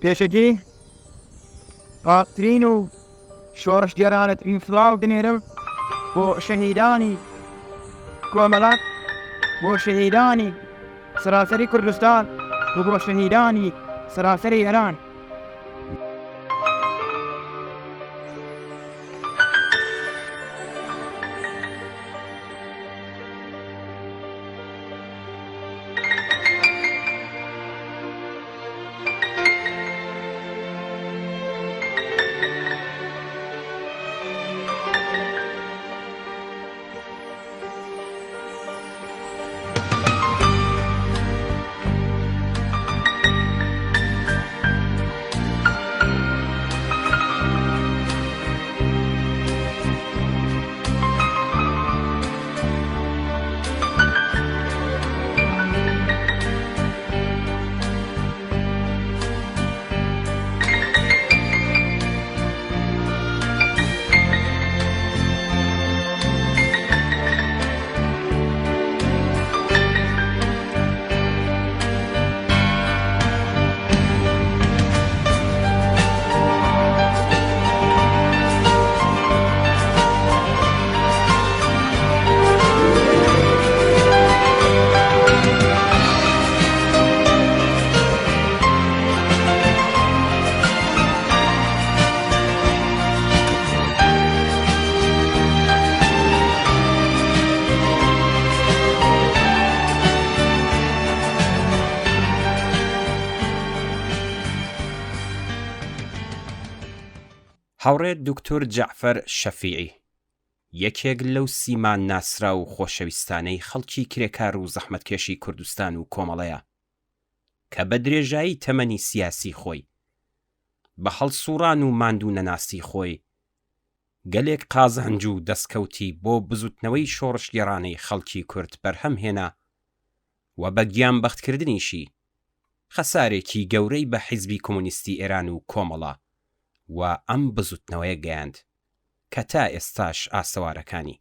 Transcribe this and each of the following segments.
پێشەکی ئاسترین و شۆڕشگەرانەترین سڵاو دنێرم بۆ شەهیدانی کۆمەڵات، بۆ شەهیدانی سراسەری کوردستان و بۆ شەهیدانی سراسەری ئێران. هاوڕێ دوکتۆر جەعفەر شەفیعی یەکێک لەو سیمان ناسرا و خۆشەویستانەی خەڵکی کرێکار و زەحمەتکێشی کوردستان و کۆمەڵەیە کە بە درێژایی تەمەنی سیاسی خۆی بە هەڵسوڕان و ماندوو نەناسی خۆی گەلێک قازانج و دەستکەوتی بۆ بزوتنەوەی شۆڕشگێڕانەی خەڵکی کورد بەرهەم هێنا و بە گیانبەختکردنیشی خەسارێکی گەورەی بە حیزبی کۆمۆنیستی ئێران و کۆمەڵە و ئەم بزوتنەوەیە گەیاند کە تا ئێستاش ئاسەوارەکانی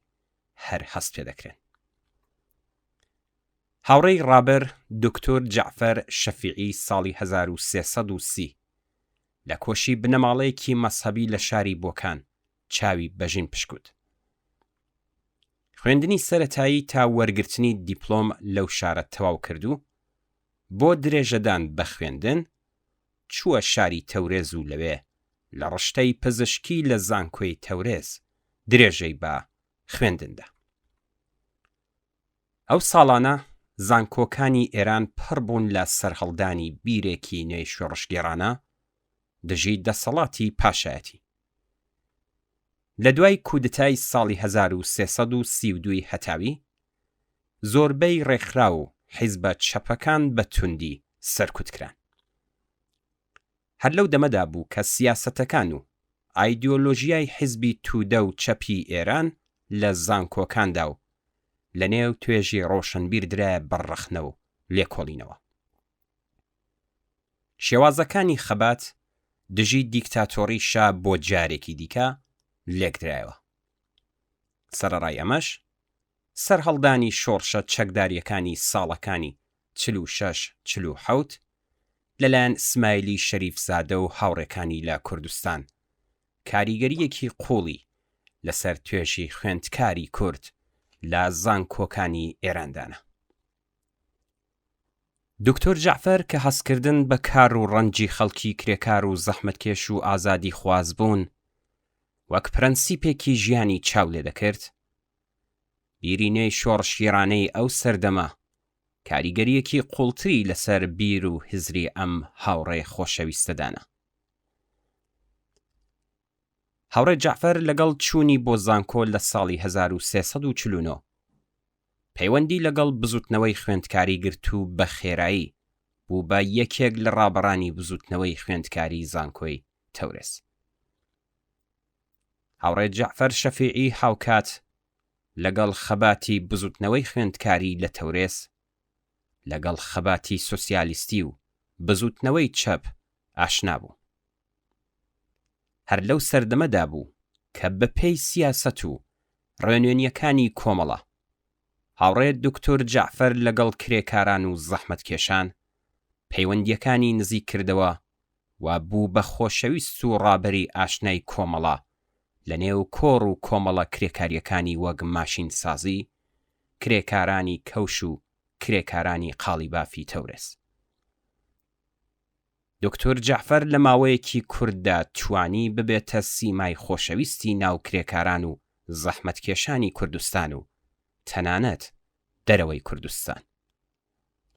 هەر هەست پێ دەکرێن. هاوڕێی ڕابەر دکتۆر جەعفەر شەفیعی ساڵی 1330 لە کۆشی بنەماڵەیەکی مەسهەبی لە شاری بۆکان چاوی بەژین پشکوت. خوێندنی سەرەتایی تا وەرگرتنی دیپلۆم لەو شارە تەواو کردو بۆ درێژەدان بە خوێندن چووە شاری تەورێز و لەوێ لە ڕشتەی پزیشکی لە زانکۆی تەورێز درێژەی بە خوێندندا. ئەو ساڵانە زانکۆکانی ئێران پڕ بوون لە سەرهەڵدانی بیرێکی نوێی شۆڕشگێڕانە دژی دەسەڵاتی پاشایەتی. لە دوای کودتای ساڵی 1332 هەتاوی زۆربەی ڕێکخرا و حیزبە چەپەکان بە توندی سەرکوتکران. هەر لەو دەمەدا بوو کە سیاسەتەکان و ئایدۆلۆژیای حیزبی توودە و چەپی ئێران لە زانکۆکاندا و لە نێو توێژی ڕۆشنبیر درایە بەڕەخنە و لێکۆڵینەوە. شێوازەکانی خەبات دژی دیکتاتۆری شا بۆ جارێکی دیکە لێکدرایەوە. سەرەڕای ئەمەش سەرهەڵدانی شۆڕشە چەکداریەکانی ساڵەکانی 46-47 لەلایەن ئیسماعیلی شەریفزادە و هاوڕێکانی لە کوردستان کاریگەریەکی قوڵی لەسەر توێژی خوێندکاری کورد لە زانکۆکانی ئێراندانە. دکتۆر جەعفەر کە هەستکردن بە کار و ڕەنجی خەڵکی کرێکار و زەحمەتکێش و ئازادی خواز بوون وەک پرەنسیپێکی ژیانی چاو لێ دەکرد، بیرینەی شۆڕشگێڕانەی ئەو سەردەمە کاریگەریەکی قوڵتری لەسەر بیر و هزری ئەم هاوڕێ خۆشەویستەدانە. هاوڕێ جەعفەر لەگەڵ چوونی بۆ زانکۆ لە ساڵی 1349 پەیوەندی لەگەڵ بزوتنەوەی خوێندکاری گرت و بە خێرایی بوو بە یەکێک لە ڕابڕانی بزوتنەوەی خوێندکاری زانکۆی تەورێز. هاوڕێ جەعفەر شەفیعی هاوکات لەگەڵ خەباتی بزوتنەوەی خوێندکاری لە تەورێز لەگەڵ خەباتی سۆسیالیستی و بزوتنەوەی چەپ ئاشنا بوو. هەر لەو سەردەمەدا بوو کە بەپێی سیاسەت و ڕێنوێنیەکانی کۆمەڵە هاوڕێ دکتۆر جەعفەر لەگەڵ کرێکاران و زەحمەتکێشان پەیوەندیەکانی نزیک کردەوە و بوو بە خۆشەویست و ڕابەری ئاشنای کۆمەڵە لە نێو کۆڕ و کۆمەڵە کرێکاریەکانی وەک ماشین سازی، کرێکارانی کەوش و کرێکارانی قاڵی بافی تەورس. دکتۆر جەعفەر لە ماوەیەکی کورتدا توانی ببێتە سیمای خۆشەویستی ناو کرێکاران و زەحمەتکێشانی کوردستان و تەنانەت دەرەوەی کوردستان،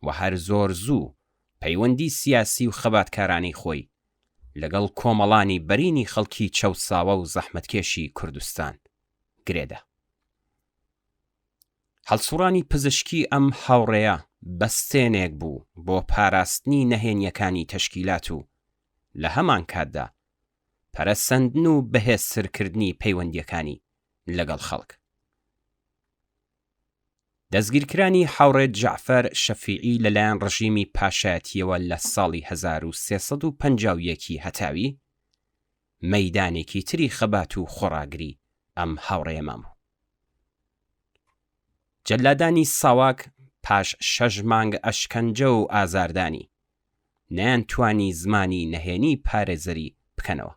و هەر زۆر زوو پەیوەندی سیاسی و خەباتکارانی خۆی لەگەڵ کۆمەڵانی بەرینی خەڵکی چەوساوە و زەحمەتکێشی کوردستان گرێدا. هەڵسوڕانی پزیشکی ئەم هاوڕێیە بەستێنێک بوو بۆ پاراستنی نەهێنیەکانی تەشکیلات و لە هەمان کاتدا پەرەسەندن و بەهێزترکردنی پەیوەندیەکانی لەگەڵ خەڵک. دەستگیرکرانی هاوڕێ جەعفەر شەفیعی لەلایەن ڕژیمی پاشایەتیەوە لە ساڵی 1351 هەتاوی مەیدانێکی تری خەبات و خۆڕاگری ئەم هاوڕێیەمان بوو. جەلادانی ساواک پاش 6 مانگ ئەشکەنجە و ئازاردانی نەیانتوانی زمانی نەهێنی پارێزەری بکەنەوە.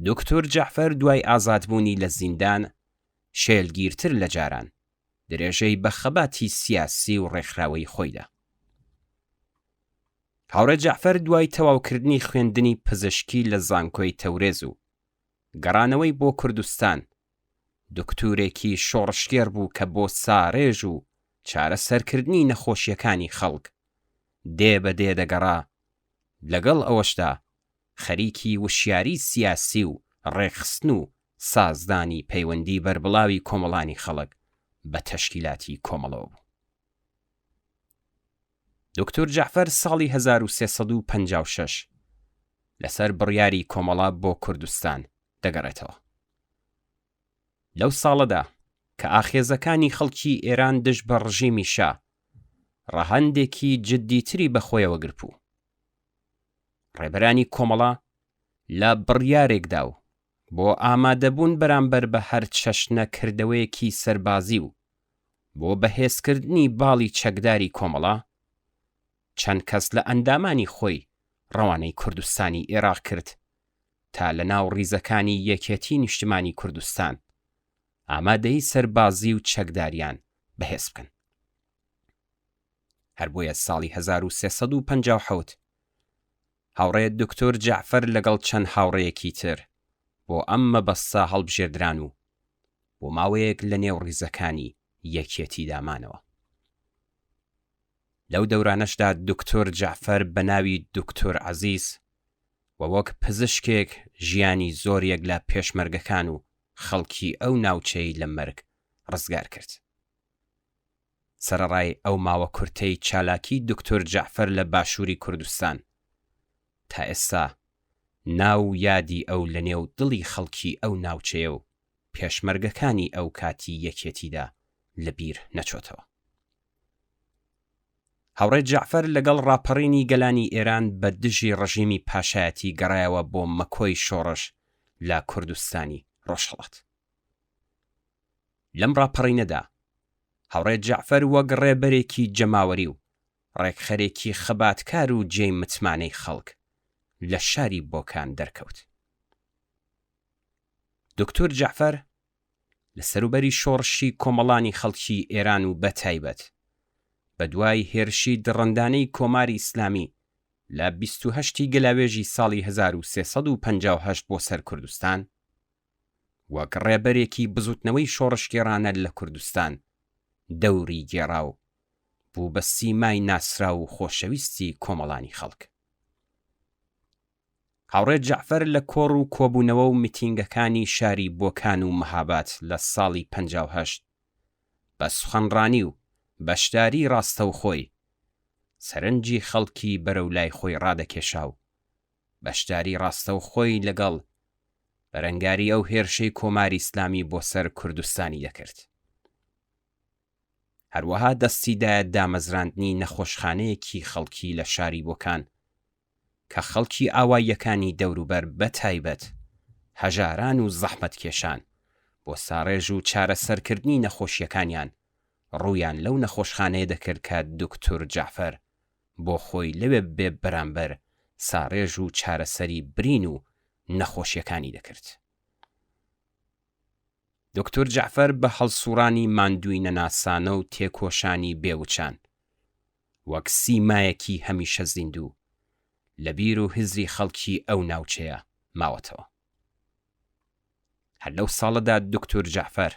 دکتۆر جەعفەر دوای ئازادبوونی لە زیندان شێلگیرتر لە جاران درێژەی بە خەباتی سیاسی و ڕێکخراوەی خۆیدا. هاوڕێ جەعفەر دوای تەواوکردنی خوێندنی پزیشکی لە زانکۆی تەورێز و گەڕانەوەی بۆ کوردستان دکتورێکی شۆڕشگێر بوو کە بۆ ساڕێژ و چارەسەرکردنی نەخۆشیەکانی خەڵک دێ بە دێ دەگەڕا، لەگەڵ ئەوەشدا خەریکی وشیاری سیاسی و ڕێکخستن و سازدانی پەیوەندی بەربڵاوی کۆمەڵانی خەڵک بە تەشکیلاتی کۆمەڵەوە بوو. دکتۆر جەعفەر ساڵی 1356 لەسەر بڕیاری کۆمەڵا بۆ کوردستان دەگەڕێتەوە. لەو ساڵەدا کە ئاخێزەکانی خەڵکی ئێران دژ بە ڕژیمی شا ڕەهەندێکی جددیتری بەخۆیەوە گرپوو. ڕێبەرانی کۆمەڵا لە بڕیارێکدا و بۆ ئامادەبوون بەرامبەر بە هەر چەشنە کردەوەیەکی سەربازی و بۆ بەهێزکردنی باڵی چەکداری کۆمەڵا چەند کەس لە ئەندامانی خۆی ڕەوانەی کوردستانی عێراق کرد تا لە ناو ڕیزەکانی یەکێتی نیشتمانی کوردستان ئامادەی سەربازی و چەکداریان بەهێز بکەن. هەر بۆیە ساڵی 1357 هاوڕێ دکتۆر جەعفەر لەگەڵ چەند هاوڕێیەکی تر بۆ ئەم مەبەستە هەڵبژێردران و بۆ ماوەیەک لە نێو ڕیزەکانی یەکێتی دامانەوە. لەو دەورانەشدا دکتۆر جەعفەر بە ناوی دکتۆر عەزیز و وەک پزیشکێک ژیانی زۆرێک لە پێشمەرگەکان و خەڵکی ئەو ناوچەی لە مەرگ ڕزگار کرد. سەرەڕای ئەو ماوە کورتەی چالاکی دکتۆر جەعفەر لە باشووری کوردستان تا ئێستا ناو یادی ئەو لە نێو دڵی خەڵکی ئەو ناوچەیە و پێشمەرگەکانی ئەو کاتی یەکێتیدا لەبیر نەچۆتەوە. هاوڕێ جەعفەر لەگەڵ ڕاپەڕینی گەلانی ئێران بە دژی ڕژیمی پاشایەتی گەڕایەوە بۆ مەکۆی شۆڕش لە کوردستانی ڕۆژهەڵات. لەم ڕاپەڕینەدا هاوڕێ جەعفەر وەک ڕێبەرێکی جەماوەری و ڕێکخەرێکی خەباتکار و جێی متمانەی خەڵک لە شاری بۆکان دەرکەوت. دکتۆر جەعفەر لە سەروبەری شۆڕشی کۆمەڵانی خەڵکی ئێران و بەتایبەت بە دوای هێرشی دڕندانەی کۆماری ئیسلامی لە 28 گەلاوێژی ساڵی 1358 بۆ سەر کوردستان وەک ڕێبەرێکی بزوتنەوەی شۆڕشگێڕانە لە کوردستان دەوری گێڕا و بوو بە سیمای ناسرا و خۆشەویستی کۆمەڵانی خەڵک. هاوڕێ جەعفەر لە کۆڕ و کۆبوونەوە و میتینگەکانی شاری بۆکان و مەهاباد لە ساڵی 58 بە سوخەنڕانی و بەشداری ڕاستەوخۆی سەرنجی خەڵکی بەرەو لای خۆی ڕادەکێشا و بەشداری ڕاستەوخۆی لەگەڵ بەرەنگاری ئەو هێرشەی کۆماری ئیسلامی بۆ سەر کوردستانی دەکرد. هەروەها دەستیدایە دامەزراندنی نەخۆشخانەیەکی خەڵکی لە شاری بۆکان کە خەڵکی ئاواییەکانی دەوروبەر بەتایبەت هەژاران و زەحمەتکێشان بۆ ساڕێژ و چارەسەرکردنی نەخۆشیەکانیان ڕوویان لەو نەخۆشخانەیە دەکرد کە دکتۆر جەعفەر بۆ خۆی لەوێ بێ بەرامبەر ساڕێژ و چارەسەری برین و نەخۆشیەکانی دەکرد. دکتۆر جەعفەر بە هەڵسوڕانی ماندووی نەناسانە و تێکۆشانی بێوچان وەک سیمایەکی هەمیشە زیندوو لە بیر و هزری خەڵکی ئەو ناوچەیە ماوەتەوە. هەر لەو ساڵەدا دکتۆر جەعفەر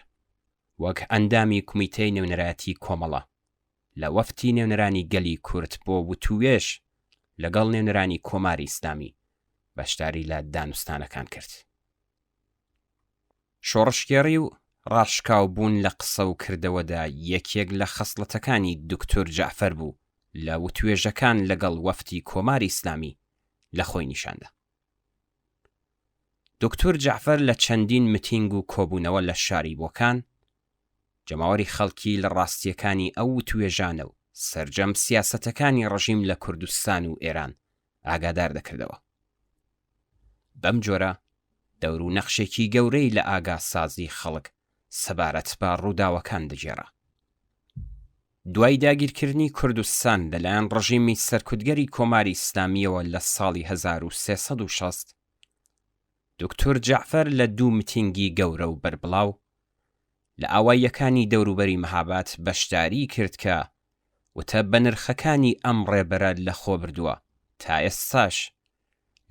وەک ئەندامی کومیتەی نێونەرایەتی کۆمەڵە لە وەفتی نێونەرانی گەلی کورد بۆ وتووێش لەگەڵ نێونەرانی کۆماری ئیسلامی بەشداری لە دانوستانەکان کرد. شۆڕشگێڕی و ڕاشکاو بوون لە قسە و کردەوەدا یەکێک لە خەسڵەتەکانی دکتۆر جەعفەر بوو لە وتوێژەکان لەگەڵ وەفتی کۆماری ئیسلامی لە خۆی نیشاندا. دکتۆر جەعفەر لە چەندین متینگ و کۆبوونەوە لە شاری بۆکان جەماوەری خەڵکی لە ڕاستیەکانی ئەو وتوێژانە و سەرجەم سیاسەتەکانی ڕژیم لە کوردستان و ئێران ئاگادار دەکردەوە. بەم جۆرە دەور و نەخشێکی گەورەی لە ئاگاسازی خەڵک سەبارەت بە ڕووداوەکان دەجێڕا. دوای داگیرکردنی کوردستان لەلایەن ڕژیمی سەرکوتگەری کۆماری ئیسلامیەوە لە ساڵی 1360 دکتۆر جەعفەر لە 2 متینگی گەورە و بەربڵاو لە ئاواییەکانی دەوروبەری مەهاباد بەشداری کرد کە وتە بە نرخەکانی ئەم ڕێبەرە لە خۆ بردووە تا ئێستاش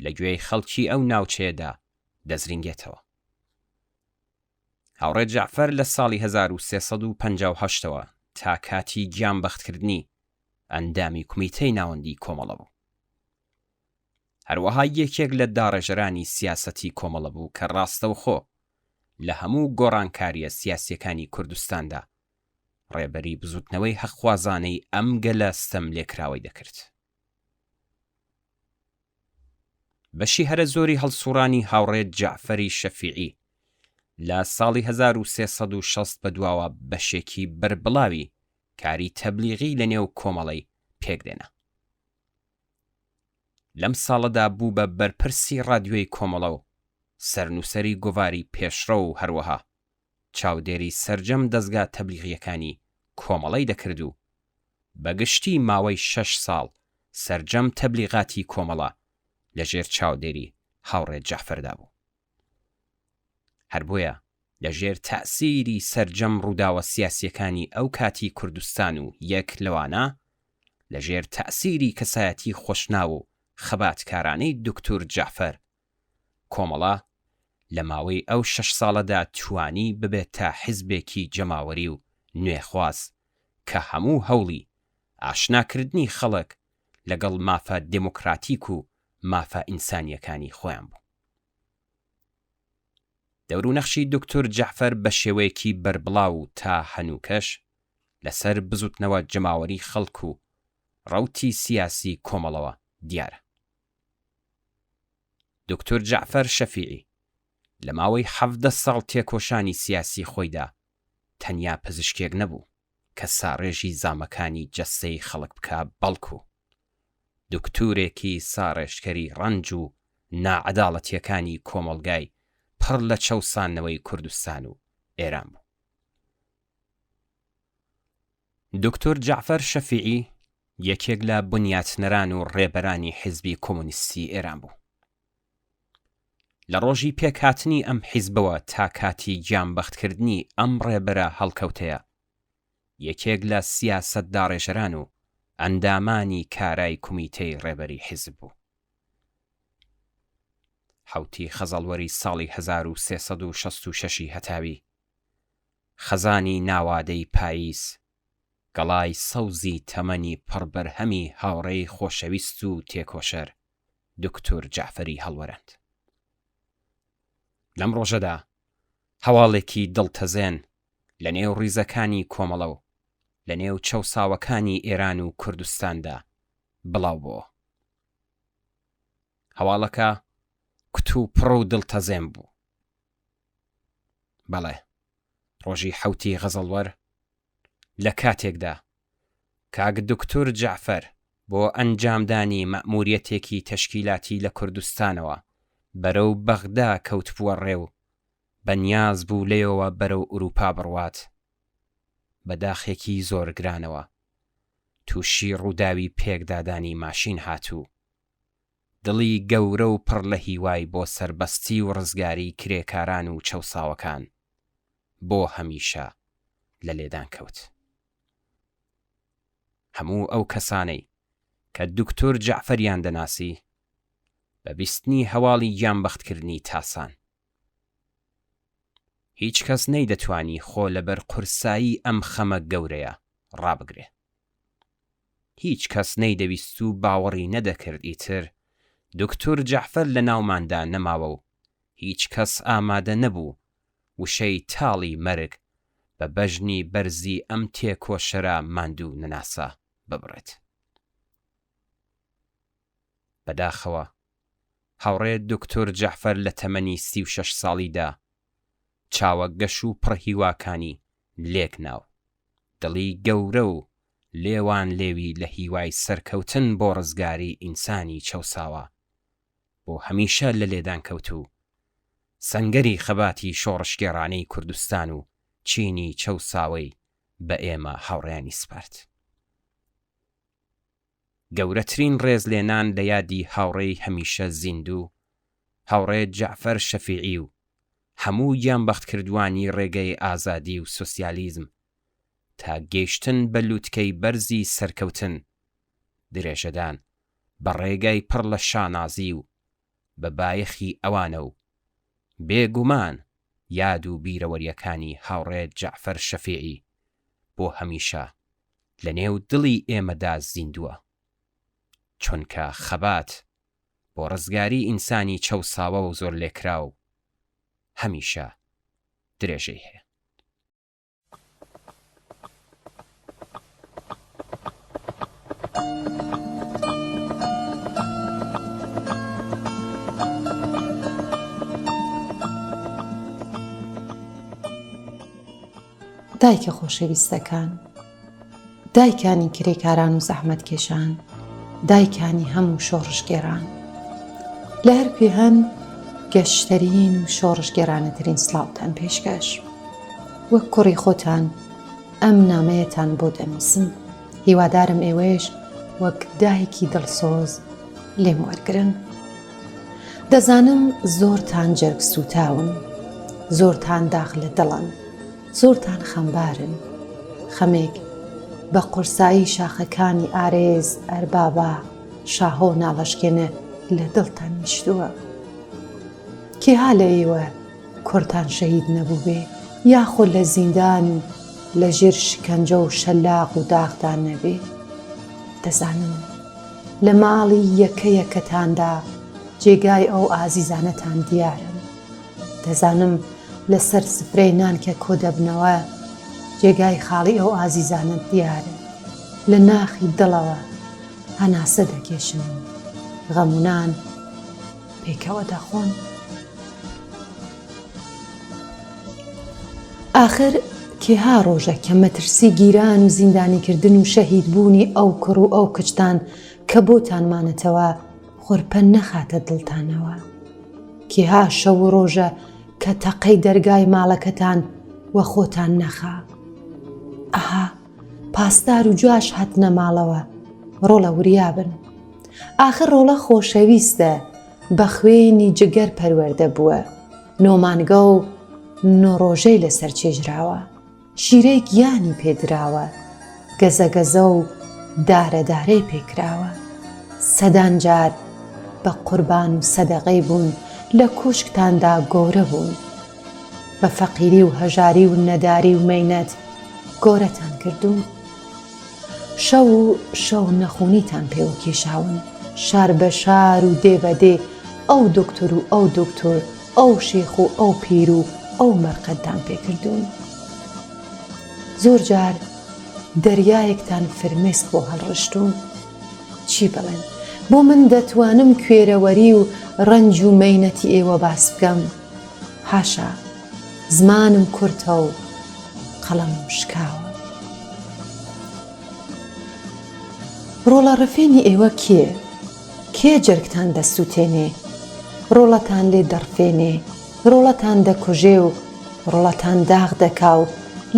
لە گوێی خەڵکی ئەو ناوچەیەدا دەزرینگێتەوە. هاوڕێ جەعفەر لە ساڵی 1358ەوە تا کاتی گیانبەختکردنی ئەندامی کومیتەی ناوەندی کۆمەڵە بوو. هەروەها یەکێک لە داڕێژەرانی سیاسەتی کۆمەڵە بوو کە ڕاستەوخۆ لە هەموو گۆڕانکاریە سیاسیەکانی کوردستاندا ڕێبەری بزوتنەوەی هەخوازانەی ئەم گەلە ستەم لێکراوەی دەکرد. بەشی هەرە زۆری هەڵسوڕانی هاوڕێ جەعفەری شەفیعی لە ساڵی 1360 بەدواوە بەشێکی بەربڵاوی کاری تەبلیغی لە نێو کۆمەڵەی پێکدێنا. لەم ساڵەدا بوو بە بەرپرسی ڕادیۆی کۆمەڵە و سەرنووسەری گۆڤاری پێشڕە و هەروەها چاودێری سەرجەم دەستگا تەبلیغیەکانی کۆمەڵەی دەکرد و بەگشتی ماوەی 6 ساڵ سەرجەم تەبلیغاتی کۆمەڵە لەژێر چاودێری هاوڕێ جەعفەردا بوو. هەر بۆیە لەژێر تەئسیری سەرجەم ڕووداوە سیاسیەکانی ئەو کاتی کوردستان و یەک لەوانە لەژێر تەئسیری کەسایەتی خۆشناو و خەباتکارانەی دکتۆر جەعفەر کۆمەڵە لە ماوەی ئەو 6 ساڵەدا توانی ببێت تا حیزبێکی جەماوەری و نوێخواز کە هەموو هەوڵی ئاشناکردنی خەڵک لەگەڵ مافە دموکراتیک و مافە ئینسانیەکانی خۆیان بوو. دەور و نەخشی دکتۆر جەعفەر بە شێوەیەکی بەربڵاو تا هەنووکەش لەسەر بزوتنەوە جەماوەری خەڵک و ڕەوتی سیاسی کۆمەڵەوە دیارە. دکتۆر جەعفەر شەفیعی لە ماوەی 17 ساڵ تێکۆشانی سیاسی خۆیدا تەنیا پزیشکێک نەبوو کە ساڕێژی زامەکانی جەستەی خەڵک بکە، بەڵکو دکتورێکی ساڕێژکەری ڕەنج و نائەداڵەتیەکانی کۆمەڵگای پڕ لە چەوسانەوەی کوردستان و ئێران بوو. دکتۆر جەعفەر شەفیعی یەکێک لە بنیاتنەران و ڕێبەرانی حیزبی کۆمۆنیستی ئێران بوو. لە ڕۆژی پێکهاتنی ئەم حیزبەوە تا کاتی گیانبەختکردنی ئەم ڕێبەرە هەڵکەوتەیە یەکێک لە سیاسەت داڕێژەران و ئەندامانی کارای کومیتەی ڕێبەری حیزب بوو. حوتی خەزەڵوەری ساڵی 1366 هەتاوی خەزانی ناوادەی پاییز گەڵای سەوزی تەمەنی پڕبەرهەمی هاوڕێی خۆشەویست و تێکۆشەر دکتۆر جەعفەری هەڵوەرەند. لەم ڕۆژەدا هەواڵێکی دڵتەزێن لە نێو ڕیزەکانی کۆمەڵە و لە نێو چەوساوەکانی ئێران و کوردستاندا بڵاو بووە. هەواڵەکە کت و پڕ و دڵتەزێن بوو. بەڵێ ڕۆژی حوتی غەزەڵوەر لە کاتێکدا کاک دکتۆر جەعفەر بۆ ئەنجامدانی مەئموریەتێکی تەشکیلاتی لە کوردستانەوە بەرەو بەغدا کەوتبووە ڕێو بەنیاز بوو لێەوە بەرەو ئوروپا بڕوات بەداخێکی زۆر گرانەوە تووشی ڕووداوی پێکدادانی ماشین هاتوو دڵی گەورە و پڕ لە هیوای بۆ سەربەستی و ڕزگاری کرێکاران و چەوساوەکان بۆ هەمیشە لە لێدان کەوت. هەموو ئەو کەسانەی کە دوکتۆر جەعفەریان دەناسی بە بیستنی هەواڵی گیانبەختکردنی تاسان. هیچ کەس نەیدەتوانی خۆ لەبەر قورسایی ئەم خەمە گەورەیە ڕابگرێ. هیچ کەس نەیدەویست و باوەڕی نەدەکرد ئیتر دکتۆر جەعفەر لە ناوماندا نەماوە و هیچ کەس ئامادە نەبوو وشەی تاڵی مەرگ بە بەژنی بەرزی ئەم تێکۆشەرە ماندوو نەناسا ببڕێت. بەداخەوە هاوڕێ دکتۆر جەعفەر لە تەمەنی 36 ساڵیدا چاوە گەش و پڕهیواکانی لێک ناو، دڵی گەورە و لێوان لێوی لە هیوای سەرکەوتن بۆ ڕزگاری ئینسانی چەوساوە بۆ هەمیشە لە لێدان کەوت و سەنگەری خەباتی شۆڕشگێڕانەی کوردستان و چینی چەوساوەی بە ئێمە هاوڕێیانی سپارد. گەورەترین ڕێزلێنان لە یادی هاوڕێی هەمیشە زیندوو هاوڕێ جەعفەر شەفیعی و هەموو گیانبەختکردوانی ڕێگەی ئازادی و سۆسیالیزم تا گەیشتن بە لووتکەی بەرزی سەرکەوتن درێژەدان بە ڕێگای پڕ لە شانازی و بە بایەخی ئەوانە و بێگومان یاد و بیرەوەریەکانی هاوڕێ جەعفەر شەفیعی بۆ هەمیشە لە نێو دڵی ئێمەدا زیندووە، چونکە خەبات بۆ ڕزگاری ئینسانی چەوساوە و زۆر لێکراو هەمیشە درێژەی هەیە. دایکە خۆشەویستەکان، دایکانی کرێکاران و زەحمەتکێشان، دایکانی هەموو شۆڕشگێڕان، لە هەر پێهەن گەشتەرین و شۆڕشگێڕانەترین سڵاوتان پێشکەش. وەک کوڕی خۆتان ئەم نامەیەتان بۆ دەنووسم، هیوادارم ئێوەش وەک دایکی دڵسۆز لێم وەرگرن. دەزانم زۆرتان جەرگ سوتاون، زۆرتان داغ لە دڵن، زۆرتان خەمبارن، خەمێک بە قورسایی شاخەکانی ئارێز ئەربابە شاهۆ ناڵەشکێنە لە دڵتان نیشتووە. کێها لە ئێوە کورتان شەهید نەبوو بێ یاخۆ لە زیندان و لە ژێر شکنجە و شەلاق و داغدان نەبێ. دەزانم لە ماڵی یەکەیەکەتاندا جێگای ئەو ئازیزانەتان دیارن. دەزانم لەسەر سفرەی نان کە کۆ دەبنەوە جێگای خاڵی ئەو ئازیزانت دیارە. لە ناخی دڵەوە هەناسە دەکێشن، غەمونان پێکەوە دەخۆن. آخر کێها ڕۆژە کە مەترسی گیران و زیندانیکردن و شەهیدبوونی ئەو کوڕ و ئەو کچتان کە بۆتانمانێتەوە خۆرپە نەخاتە دڵتانەوە. کێها شەو و ڕۆژە کە تەقەی دەرگای ماڵەکەتان وە خۆتان نەخا. ئەها پاسدار و جواش هەتنە ماڵەوە ڕۆڵە وریابن. آخر ڕۆڵە خۆشەویستە بە خوێنی جگەر پەروەردە بووە، نۆمانگە و نۆڕۆژەی لەسەر چێژراوە، شیرەی گیانی پێدراوە، گەزەگەزە و دارەدارەی پێکراوە. سەدان جار بە قوربان و سەدەقەی بوون، لە کوشکتاندا گۆرە بوون، بە فەقیری و هەژاری و نەداری و مەینەت گۆرەتان کردوون. شەو نەخوونیتان پێوە کێشاون، شار بە شار و دێ بە دێ ئەو دکتۆر و ئەو دکتۆر، ئەو شێخ و ئەو پیر و ئەو مەرقەدتان پێکردوون. زۆر جار دەریایەکتان فرمێسک بۆ هەڵڕشتوون. چی بڵێن؟ بۆ من دەتوانم کوێرەوەری و ڕەنج و مەینەتی ئێوە باس بکەم. هاشا زمانم کورتە و قەڵەمم شکاوە. ڕۆڵە ڕفێنی ئێوە کێ جەرگتان دەسووتێنێ، ڕۆڵەتان لێ دەڕفێنێ، ڕۆڵەتان دەکوژێ و ڕۆڵەتان داغ دەکا و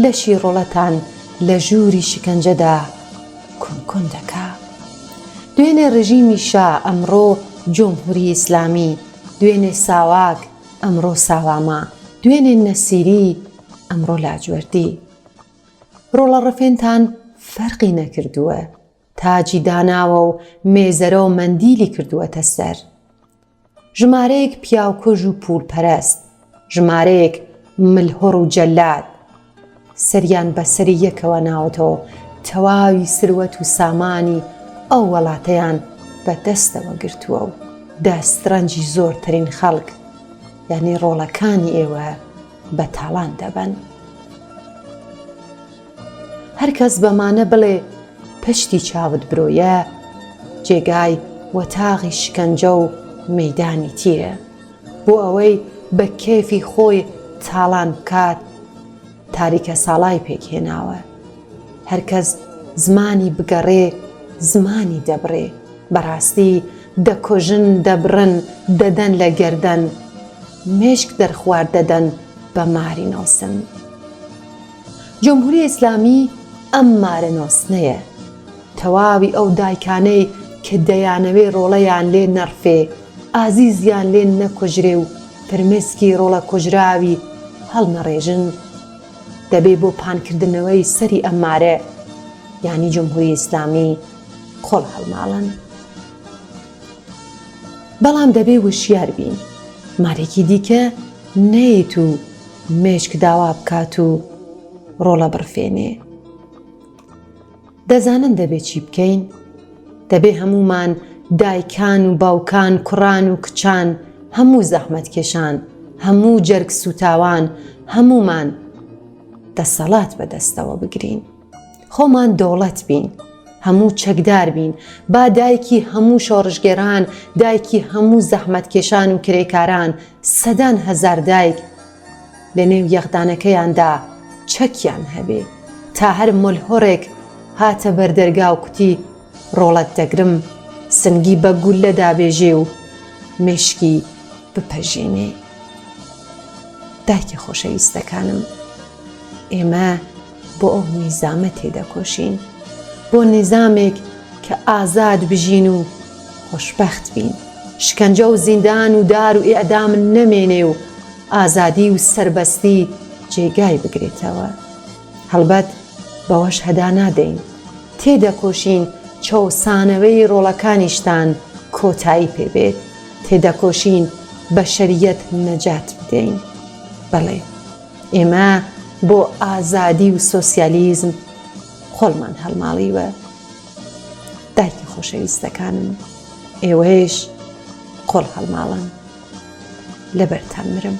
لەشی ڕۆڵەتان لە ژووری شکنجەدا کۆن دەکا. دوێنێ ڕژیمی شا ئەمڕۆ جۆمهوری ئیسلامی، دوێنێ ساواک ئەمڕۆ ساواما، دوێنێ نەسیری ئەمڕۆ لاجوردی. ڕۆڵە ڕفێنتان فەرقی نەکردووە، تاجی داناوە و مێزەرە و مەندیلی کردووەتە سەر. ژمارەیەک پیاوکۆژ و پولپەرست، ژمارەیەک ملهۆڕ و جەلات، سەریان بەسەری یەکەوە ناوەتەوە تەواوی سروەت و سامانی ئەو وڵاتەیان بەدەستەوە گرتووە و دەستڕەنجی زۆرترین خەڵک یعنی ڕۆڵەکانی ئێوە بە تاڵان دەبەن. هەر کەس بەمانە بڵێ پشتی چاوت برۆیە، جێگای وەتاغی شکنجە و مەیدانی تیرە بۆ ئەوەی بە کێفی خۆی تاڵان بکات. تاریکە ساڵای پێکهێناوە، هەرکەس زمانی بگەڕێ زمانی دەبڕێ، بەڕاستی دەکۆژن دەبڕن دەدەن لە گەردەن، مێشک دەرخوارد دەدەن بە ماری نۆسن. جۆمهوری ئیسلامی ئەم مارە نۆسنەیە، تەواوی ئەو دایکانەی کە دەیانەوێ ڕۆڵەیان لێ نەڕفێ، ئازیزیان لێ نەکۆژرێ و فرمێسکی ڕۆڵە کۆژراوی هەڵنەڕێژن، دەبێ بۆ پانکردنەوەی سەری ئەمارە یعنی جمهوری ئیسلامی خۆڵ هەڵماڵن. بەڵام دەبێ وشیار بین، مارێکی دیکە نەیت و مێشک داوا بکات و ڕۆڵە بڕفێنێ. دەزانن دەبێ چی بکەین؟ دەبێ هەمومان دایکان و باوکان، کوڕان و کچان، هەموو زەحمەتکێشان، هەموو جەرگ سوتاوان، هەمومان دەسەڵات بەدەستەوە بگرین، خۆمان دەوڵەت بین، هەموو چەکدار بین، با دایکی هەموو شۆڕژگێران، دایکی هەموو زەحمەتکێشان و کرێکاران، سەدان هەزار دایک لە نێو یەخدانەکەیاندا چەکیان هەبێ تا هەر ملهۆڕێک هاتە بەردەرگا و کوتی ڕۆڵەت دەگرم، سنگی بە گول لەدابێژێ و مێشکی بپەژێنێ. دایکە خۆشەویستەکانم، ئێمە بۆ ئەو نیزامە تێدەکۆشین، بۆ نیزامێک کە ئازاد بژین و خۆشبەخت بین، شکنجە و زیندان و دار و ئیعدام نەمێنێ و ئازادی و سەربەستی جێگای بگرێتەوە. هەڵبەت بەوەش هەدا نادەین، تێدەکۆشین چەوسانەوەی ڕۆڵەکانیشتان کۆتایی پێبێت، تێدەکۆشین بە شەریەت نەجات بدەین. بەڵێ ئێمە بۆ ئازادی و سۆسیالیزم خۆڵمان هەڵماڵیوە. دایکی خۆشەویستەکانم، ئێوەیش خۆڵ هەڵماڵن، لەبەرتان مرم.